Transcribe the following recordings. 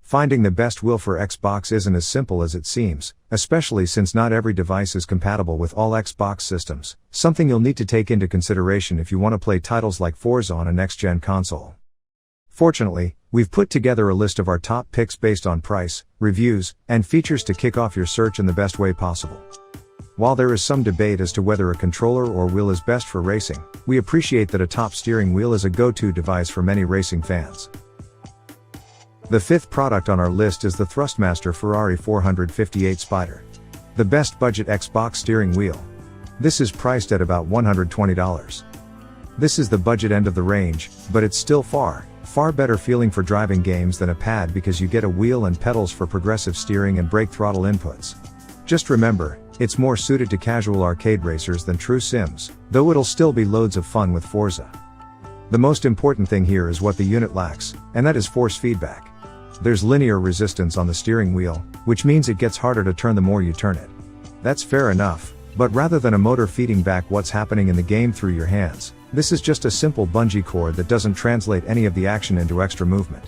Finding the best wheel for Xbox isn't as simple as it seems, especially since not every device is compatible with all Xbox systems, something you'll need to take into consideration if you want to play titles like Forza on a next-gen console. Fortunately, we've put together a list of our top picks based on price, reviews, and features to kick off your search in the best way possible. While there is some debate as to whether a controller or wheel is best for racing, we appreciate that a top steering wheel is a go-to device for many racing fans. The fifth product on our list is the Thrustmaster Ferrari 458 Spider. The best budget Xbox steering wheel. This is priced at about $120. This is the budget end of the range, but it's still far better feeling for driving games than a pad because you get a wheel and pedals for progressive steering and brake throttle inputs. Just remember, it's more suited to casual arcade racers than true sims, though it'll still be loads of fun with Forza. The most important thing here is what the unit lacks, and that is force feedback. There's linear resistance on the steering wheel, which means it gets harder to turn the more you turn it. That's fair enough, but rather than a motor feeding back what's happening in the game through your hands, this is just a simple bungee cord that doesn't translate any of the action into extra movement.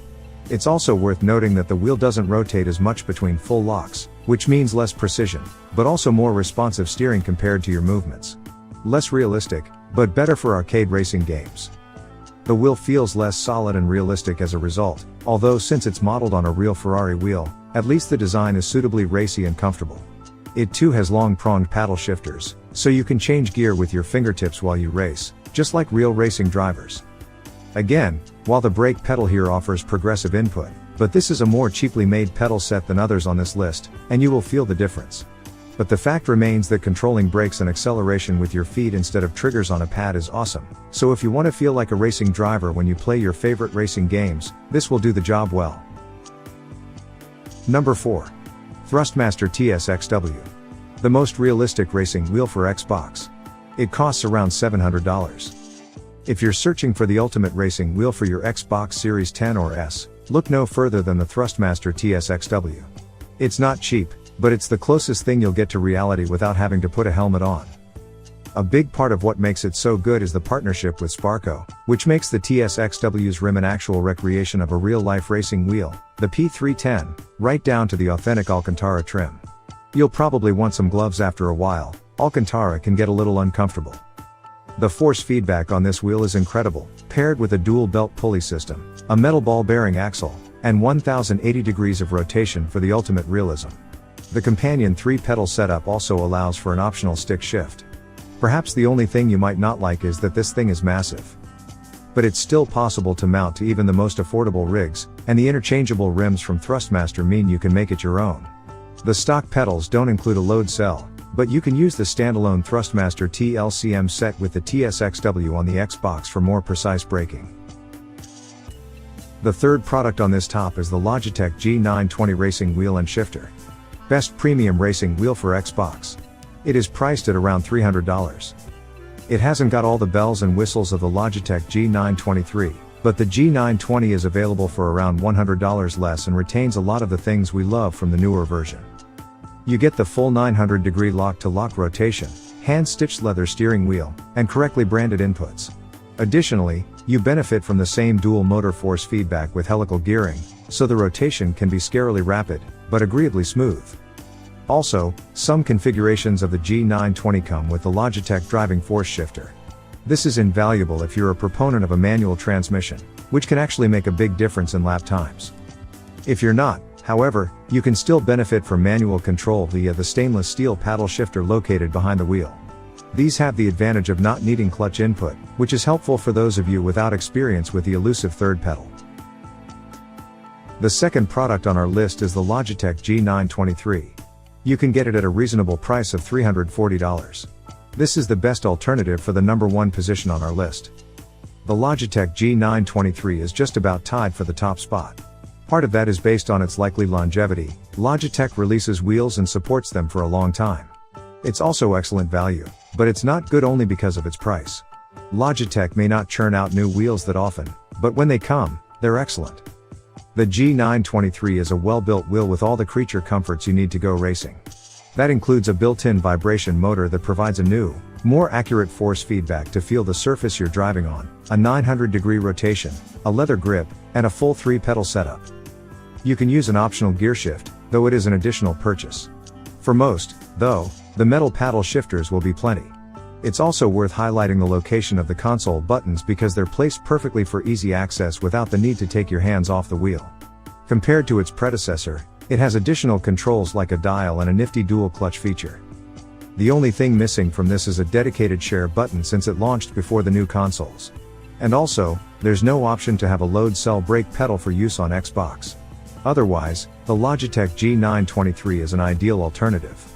It's also worth noting that the wheel doesn't rotate as much between full locks, which means less precision, but also more responsive steering compared to your movements. Less realistic, but better for arcade racing games. The wheel feels less solid and realistic as a result, although since it's modeled on a real Ferrari wheel, at least the design is suitably racy and comfortable. It too has long pronged paddle shifters, so you can change gear with your fingertips while you race, just like real racing drivers. Again, while the brake pedal here offers progressive input, but this is a more cheaply made pedal set than others on this list, and you will feel the difference. But the fact remains that controlling brakes and acceleration with your feet instead of triggers on a pad is awesome, so if you want to feel like a racing driver when you play your favorite racing games, this will do the job well. Number 4. Thrustmaster TS-XW. The most realistic racing wheel for Xbox. It costs around $700. If you're searching for the ultimate racing wheel for your Xbox Series 10 or S, look no further than the Thrustmaster TS-XW. It's not cheap, but it's the closest thing you'll get to reality without having to put a helmet on. A big part of what makes it so good is the partnership with Sparco, which makes the TS-XW's rim an actual recreation of a real-life racing wheel, the P310, right down to the authentic Alcantara trim. You'll probably want some gloves after a while. Alcantara can get a little uncomfortable. The force feedback on this wheel is incredible, paired with a dual belt pulley system, a metal ball bearing axle, and 1080 degrees of rotation for the ultimate realism. The companion 3-pedal setup also allows for an optional stick shift. Perhaps the only thing you might not like is that this thing is massive. But it's still possible to mount to even the most affordable rigs, and the interchangeable rims from Thrustmaster mean you can make it your own. The stock pedals don't include a load cell, but you can use the standalone Thrustmaster TLCM set with the TS-XW on the Xbox for more precise braking. The third product on this top is the Logitech G920 racing wheel and shifter. Best premium racing wheel for Xbox. It is priced at around $300. It hasn't got all the bells and whistles of the Logitech G923, but the G920 is available for around $100 less and retains a lot of the things we love from the newer version. You get the full 900-degree lock-to-lock rotation, hand-stitched leather steering wheel, and correctly branded inputs. Additionally, you benefit from the same dual motor force feedback with helical gearing, so the rotation can be scarily rapid, but agreeably smooth. Also, some configurations of the G920 come with the Logitech driving force shifter. This is invaluable if you're a proponent of a manual transmission, which can actually make a big difference in lap times. If you're not, however, you can still benefit from manual control via the stainless steel paddle shifter located behind the wheel. These have the advantage of not needing clutch input, which is helpful for those of you without experience with the elusive third pedal. The second product on our list is the Logitech G923. You can get it at a reasonable price of $340. This is the best alternative for the number 1 position on our list. The Logitech G923 is just about tied for the top spot. Part of that is based on its likely longevity. Logitech releases wheels and supports them for a long time. It's also excellent value, but it's not good only because of its price. Logitech may not churn out new wheels that often, but when they come, they're excellent. The G923 is a well-built wheel with all the creature comforts you need to go racing. That includes a built-in vibration motor that provides a new, more accurate force feedback to feel the surface you're driving on, a 900-degree rotation, a leather grip, and a full 3-pedal setup. You can use an optional gear shift, though it is an additional purchase. For most, though, the metal paddle shifters will be plenty. It's also worth highlighting the location of the console buttons because they're placed perfectly for easy access without the need to take your hands off the wheel. Compared to its predecessor, it has additional controls like a dial and a nifty dual clutch feature. The only thing missing from this is a dedicated share button since it launched before the new consoles. And also, there's no option to have a load cell brake pedal for use on Xbox. Otherwise, the Logitech G923 is an ideal alternative.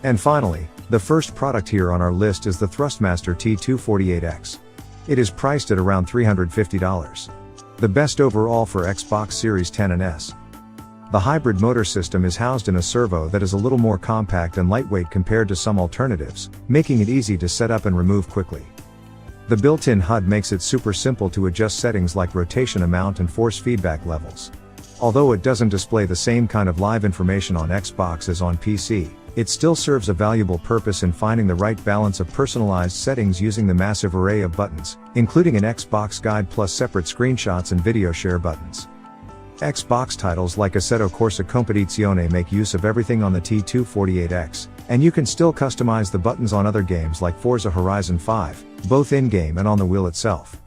And finally, the first product here on our list is the Thrustmaster T248X. It is priced at around $350. The best overall for Xbox Series X and S. The hybrid motor system is housed in a servo that is a little more compact and lightweight compared to some alternatives, making it easy to set up and remove quickly. The built-in HUD makes it super simple to adjust settings like rotation amount and force feedback levels. Although it doesn't display the same kind of live information on Xbox as on PC, it still serves a valuable purpose in finding the right balance of personalized settings using the massive array of buttons, including an Xbox guide plus separate screenshots and video share buttons. Xbox titles like Assetto Corsa Competizione make use of everything on the T248X, and you can still customize the buttons on other games like Forza Horizon 5, both in-game and on the wheel itself.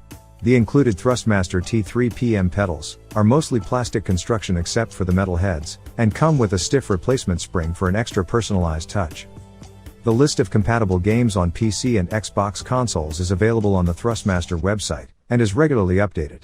The included Thrustmaster T3PM pedals are mostly plastic construction except for the metal heads, and come with a stiff replacement spring for an extra personalized touch. The list of compatible games on PC and Xbox consoles is available on the Thrustmaster website, and is regularly updated.